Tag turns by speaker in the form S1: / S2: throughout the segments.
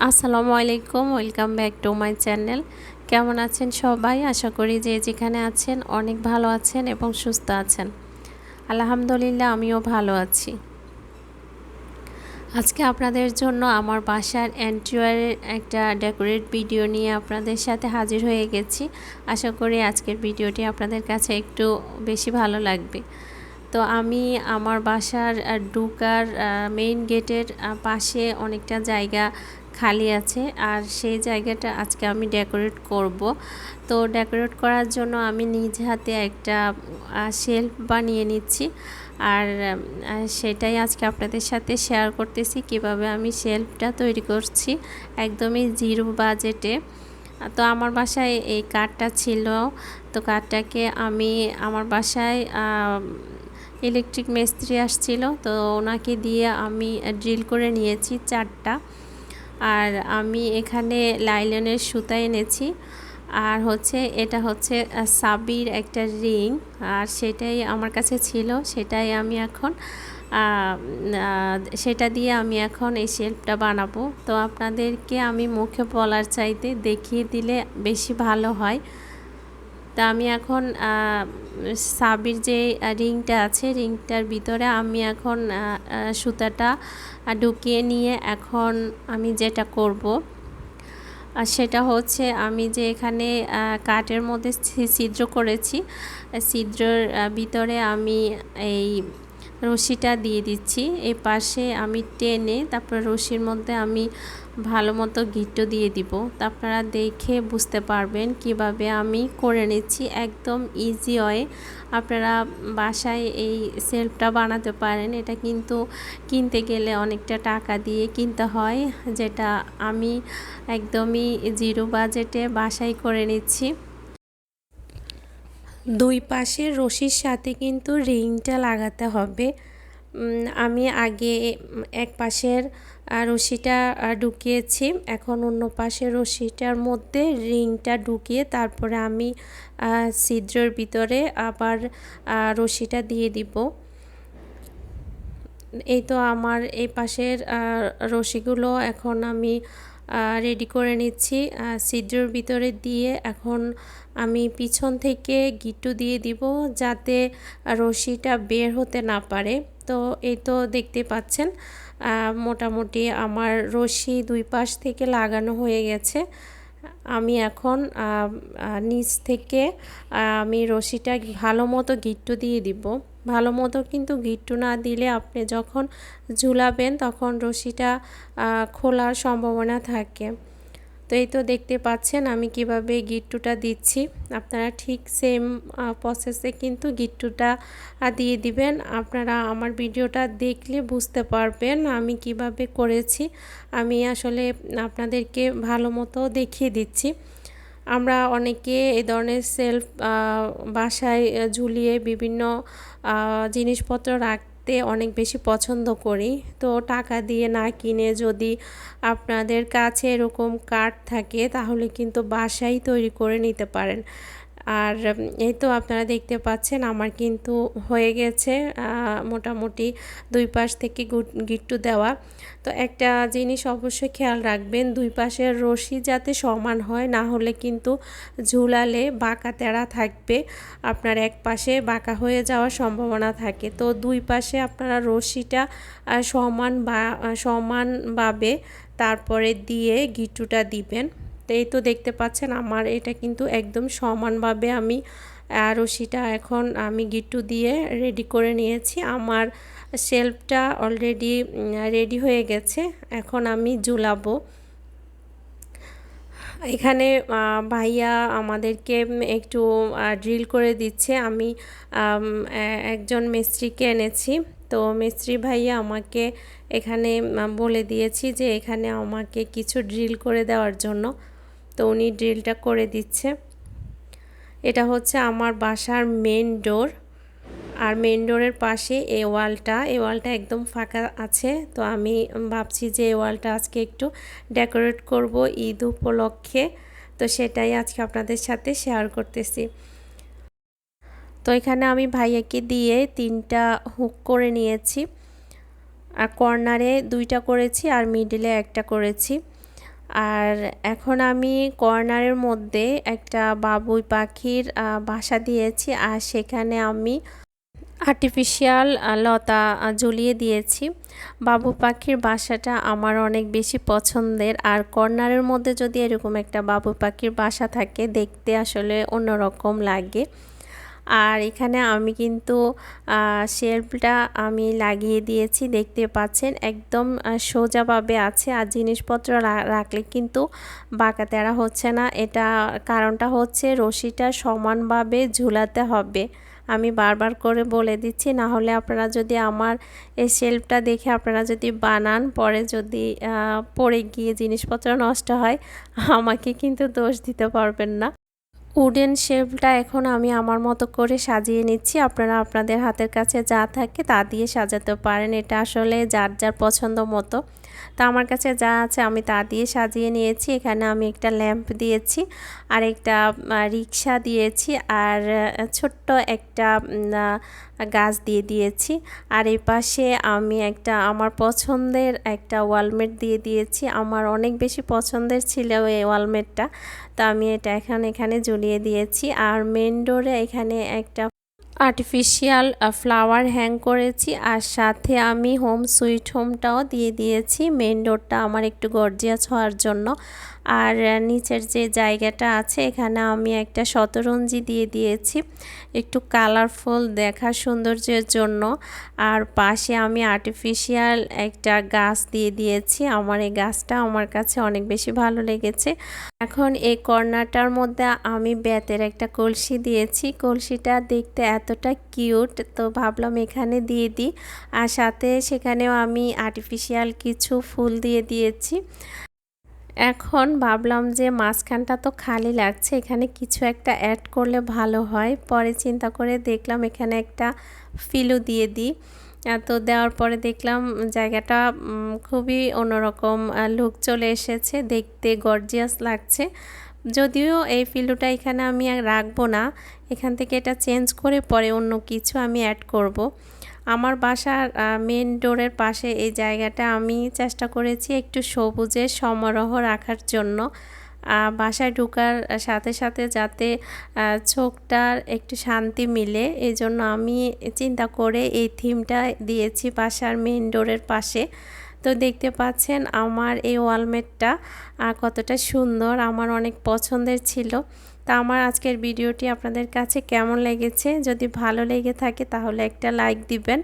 S1: আসসালামু আলাইকুম, welcome back to my channel. কেমন আছেন সবাই? আশা করি যে যেখানে আছেন অনেক ভালো আছেন এবং সুস্থ আছেন। আলহামদুলিল্লাহ, আমিও ভালো আছি। আজকে আপনাদের জন্য আমার বাসার এন্ট্রিয়ারের একটা ডেকোরেট ভিডিও নিয়ে আপনাদের সাথে হাজির হয়ে গেছি। আশা করি আজকের ভিডিওটি আপনাদের কাছে একটু বেশি ভালো লাগবে। তো আমি আমার বাসার ঢোকার মেইন গেটের পাশে অনেকটা জায়গা খালি আছে, আর সেই জায়গাটা আজকে আমি ডেকোরেট করব। তো ডেকোরেট করার জন্য আমি নিজ হাতে একটা শেলফ বানিয়ে নিচ্ছি, আর সেটাই আজকে আপনাদের সাথে শেয়ার করতেছি কিভাবে আমি শেলফটা তৈরি করছি একদমই জিরো বাজেটে। তো আমার বাসায় এই কাঠটা ছিল, তো কাঠটাকে আমি আমার বাসায় ইলেকট্রিক মিস্ত্রি আসছিল, তো ওনাকে দিয়ে আমি ড্রিল করে নিয়েছি 4টা। আর আমি এখানে লাইলনের সুতা এনেছি, আর এটা হচ্ছে সাবির একটা রিং, আর সেটাই আমার কাছে ছিল, সেটাই আমি এখন সেটা দিয়ে আমি এখন এই শেলফটা বানাবো। তো আপনাদেরকে আমি মুখে বলার চাইতে দেখিয়ে দিলে বেশি ভালো হয়। তা আমি এখন সাবির যে রিংটা আছে, রিংটার ভিতরে আমি এখন সুতাটা ঢুকিয়ে নিয়ে এখন আমি যেটা করব আর সেটা হচ্ছে, আমি যে এখানে কাঠের মধ্যে ছিদ্র করেছি, ছিদ্রের ভিতরে আমি এই রশিটা দিয়ে দিচ্ছি। এই পাশে আমি টেনে তারপর রশির মধ্যে আমি ভালো মতো গিঁট দিয়ে দিব। তা আপনারা দেখে বুঝতে পারবেন কিভাবে আমি করে নিচ্ছি, একদম ইজি ওয়ে। আপনারা বাসায় এই শেলফটা বানাতে পারেন। এটা কিন্তু কিনতে গেলে অনেকটা টাকা দিয়ে কিনতে হয়, যেটা আমি একদমই জিরো বাজেটে বাসায় করে নিচ্ছি। দুই পাশের রশির সাথে কিন্তু রিংটা লাগাতে হবে। আমি আগে এক পাশের রশিটা ঢুকিয়েছি, এখন অন্য পাশের রশিটার মধ্যে রিংটা ঢুকিয়ে তারপরে আমি ছিদ্রের ভিতরে আবার রশিটা দিয়ে দিব। এই তো আমার এই পাশের রশিগুলো এখন আমি রেডি করে নিচ্ছি ছিদ্রের ভিতরে দিয়ে। এখন আমি পিছন থেকে গিট্টু দিয়ে দিব যাতে রশিটা বের হতে না পারে। তো এই তো দেখতে পাচ্ছেন মোটামুটি আমার রশি দুই পাশ থেকে লাগানো হয়ে গেছে। আমি এখন নিচ থেকে আমি রশিটা ভালো মতো গিট্টু দিয়ে দিব। ভালো মতো কিন্তু গিট্টু না দিলে আপনি যখন ঝুলাবেন তখন রশিটা খোলার সম্ভাবনা থাকে। তো এই তো দেখতে পাচ্ছেন আমি কিভাবে গিট্টুটা দিচ্ছি। আপনারা ঠিক সেম প্রসেসে কিন্তু গিট্টুটা দিয়ে দিবেন। আপনারা আমার ভিডিওটা দেখলে বুঝতে পারবেন আমি কিভাবে করেছি। আমি আসলে আপনাদেরকে ভালো মতো দেখিয়ে দিচ্ছি। আমরা অনেকে এই ধরনের শেলফ বাসায় ঝুলিয়ে বিভিন্ন জিনিসপত্র রাখতে অনেক বেশি পছন্দ করি। তো টাকা দিয়ে না কিনে যদি আপনাদের কাছে এরকম কাঠ থাকে তাহলে কিন্তু বাসায় তৈরি করে নিতে পারেন। আর এই তো আপনারা দেখতে পাচ্ছেন আমার কিন্তু হয়ে গেছে মোটামুটি দুই পাশ থেকে গিট্টু দেওয়া। তো একটা জিনিস অবশ্যই খেয়াল রাখবেন, দুই পাশের রশি যাতে সমান হয়, না হলে কিন্তু ঝুলালে বাঁকা তেড়া থাকবে, আপনার এক পাশে বাঁকা হয়ে যাওয়ার সম্ভাবনা থাকে। তো দুই পাশে আপনারা রশিটা সমানভাবে তারপরে দিয়ে গিট্টুটা দিবেন। তো এই তো দেখতে পাচ্ছেন আমার এটা কিন্তু একদম সমানভাবে আমি রশিটা এখন আমি গিট্টু দিয়ে রেডি করে নিয়েছি। আমার শেলফটা অলরেডি রেডি হয়ে গেছে, এখন আমি ঝুলাবো। এখানে ভাইয়া আমাদেরকে একটু ড্রিল করে দিচ্ছে। আমি একজন মিস্ত্রিকে এনেছি, তো মিস্ত্রি ভাইয়া আমাকে এখানে বলে দিয়েছি যে এখানে আমাকে কিছু ড্রিল করে দেওয়ার জন্য, তো উনি ড্রিলটা করে দিচ্ছে। এটা হচ্ছে আমার বাসার মেন ডোর, আর মেন ডোরের পাশে এই ওয়ালটা একদম ফাঁকা আছে। তো আমি ভাবছি যে এই ওয়ালটা আজকে একটু ডেকোরেট করব ঈদ উপলক্ষে, তো সেটাই আজকে আপনাদের সাথে শেয়ার করতেছি। তো এখানে আমি ভাইয়াকে দিয়ে 3টা হুক করে নিয়েছি, আর কর্নারে 2টা করেছি আর মিডলে একটা করেছি। আর এখন আমি কর্নারের মধ্যে একটা বাবুই পাখির বাসা দিয়েছি, আর সেখানে আমি আর্টিফিশিয়াল লতা ঝুলিয়ে দিয়েছি। বাবু পাখির বাসাটা আমার অনেক বেশি পছন্দের, আর কর্নারের মধ্যে যদি এরকম একটা বাবু পাখির বাসা থাকে দেখতে আসলে অন্যরকম লাগে। আর এখানে আমি কিন্তু শেলফটা আমি লাগিয়ে দিয়েছি, দেখতে পাচ্ছেন একদম সোজাভাবে আছে, আর জিনিসপত্র রাখলে কিন্তু বাঁকা তেড়া হচ্ছে না। এটা কারণটা হচ্ছে রশিটা সমানভাবে ঝুলাতে হবে। আমি বারবার করে বলে দিচ্ছি, না হলে আপনারা যদি আমার এই শেলফটা দেখে আপনারা যদি বানান, পরে যদি পড়ে গিয়ে জিনিসপত্র নষ্ট হয়, আমাকে কিন্তু দোষ দিতে পারবেন না। উডেন শেলফটা এখন আমি আমার মতো করে সাজিয়ে নিচ্ছি। আপনারা আপনাদের হাতের কাছে যা থাকে তা দিয়ে সাজাতে পারেন, এটা আসলে যার যার পছন্দ মতো। তা আমার কাছে যা আছে আমি তা দিয়ে সাজিয়ে নিয়েছি। এখানে আমি একটা ল্যাম্প দিয়েছি, আর একটা রিক্সা দিয়েছি, আর ছোট্ট একটা গাছ দিয়ে দিয়েছি। আর এই পাশে আমি একটা আমার পছন্দের একটা ওয়ালমেট দিয়ে দিয়েছি। আমার অনেক বেশি পছন্দের ছিল এই ওয়ালমেটটা, তো আমি এটা এখানে ঝুলিয়ে দিয়েছি। আর মেন ডোরে এখানে একটা আর্টিফিশিয়াল ফ্লাওয়ার হ্যাং করেছি, আর সাথে আমি হোম সুইট হোমটাও দিয়ে দিয়েছি। মেন ডোরটা আমার একটু গর্জিয়াস হওয়ার জন্য। আর নিচের যে জায়গাটা আছে এখানে আমি একটা শতরঞ্জি দিয়ে দিয়েছি, একটু কালারফুল দেখার সৌন্দর্যের জন্য। আর পাশে আমি আর্টিফিশিয়াল একটা গাছ দিয়ে দিয়েছি। আমার এই গাছটা আমার কাছে অনেক বেশি ভালো লেগেছে। এখন এই কর্নারটার মধ্যে আমি বেতের একটা কলসি দিয়েছি। কলসিটা দেখতে এতটা কিউট, তো ভাবলাম এখানে দিয়ে দিই। আর সাথে সেখানেও আমি আর্টিফিশিয়াল কিছু ফুল দিয়ে দিয়েছি। এখন ভাবলাম যে মাঝখানটা তো খালি লাগছে, এখানে কিছু একটা অ্যাড করলে ভালো হয়। পরে চিন্তা করে দেখলাম এখানে একটা ফিলও দিয়ে দিই। তো দেওয়ার পরে দেখলাম জায়গাটা খুবই অন্যরকম লুক চলে এসেছে, দেখতে গর্জিয়াস লাগছে। যদিও এই ফিলটা এখানে আমি আর রাখবো না, এখান থেকে এটা চেঞ্জ করে পরে অন্য কিছু আমি অ্যাড করব। আমার বাসার মেন ডোরের পাশে এই জায়গাটা আমি চেষ্টা করেছি একটু সবুজের সমারোহ রাখার জন্য, বাসায় ঢোকার সাথে সাথে যাতে চোখটার একটু শান্তি মিলে, এই জন্য আমি চিন্তা করে এই থিমটা দিয়েছি বাসার মেন ডোরের পাশে। তো দেখতে পাচ্ছেন আমার এই ওয়ালমেটটা কতটা সুন্দর, আমার অনেক পছন্দের ছিল। তা আমার আজকের ভিডিওটি আপনাদের কাছে কেমন লেগেছে? যদি ভালো লেগে থাকে তাহলে একটা লাইক দিবেন,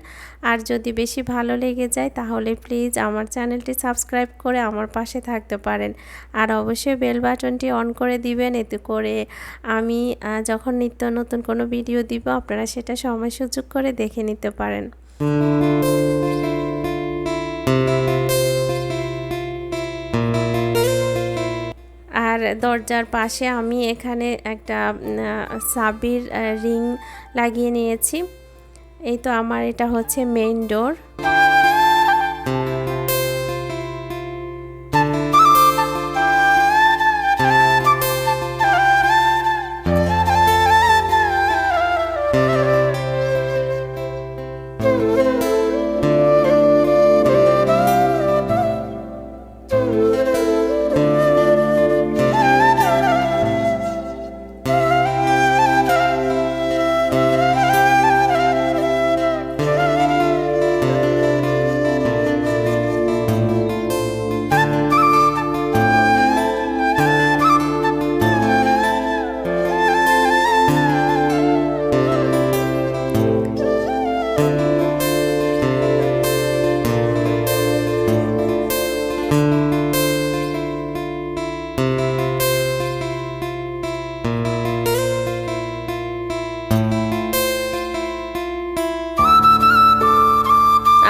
S1: আর যদি বেশি ভালো লেগে যায় তাহলে প্লিজ আমার চ্যানেলটি সাবস্ক্রাইব করে আমার পাশে থাকতে পারেন। আর অবশ্যই বেল বাটনটি অন করে দিবেন, এতে করে আমি যখন নিত্য নতুন কোনো ভিডিও দিব আপনারা সেটা সময় সুযোগ করে দেখে নিতে পারেন। আর দরজার পাশে আমি এখানে একটা চাবির রিং লাগিয়ে নিয়েছি। এই তো আমার এটা হচ্ছে মেইন ডোর।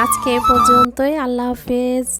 S1: আজকে এ পর্যন্তই। আল্লাহ হাফেজ।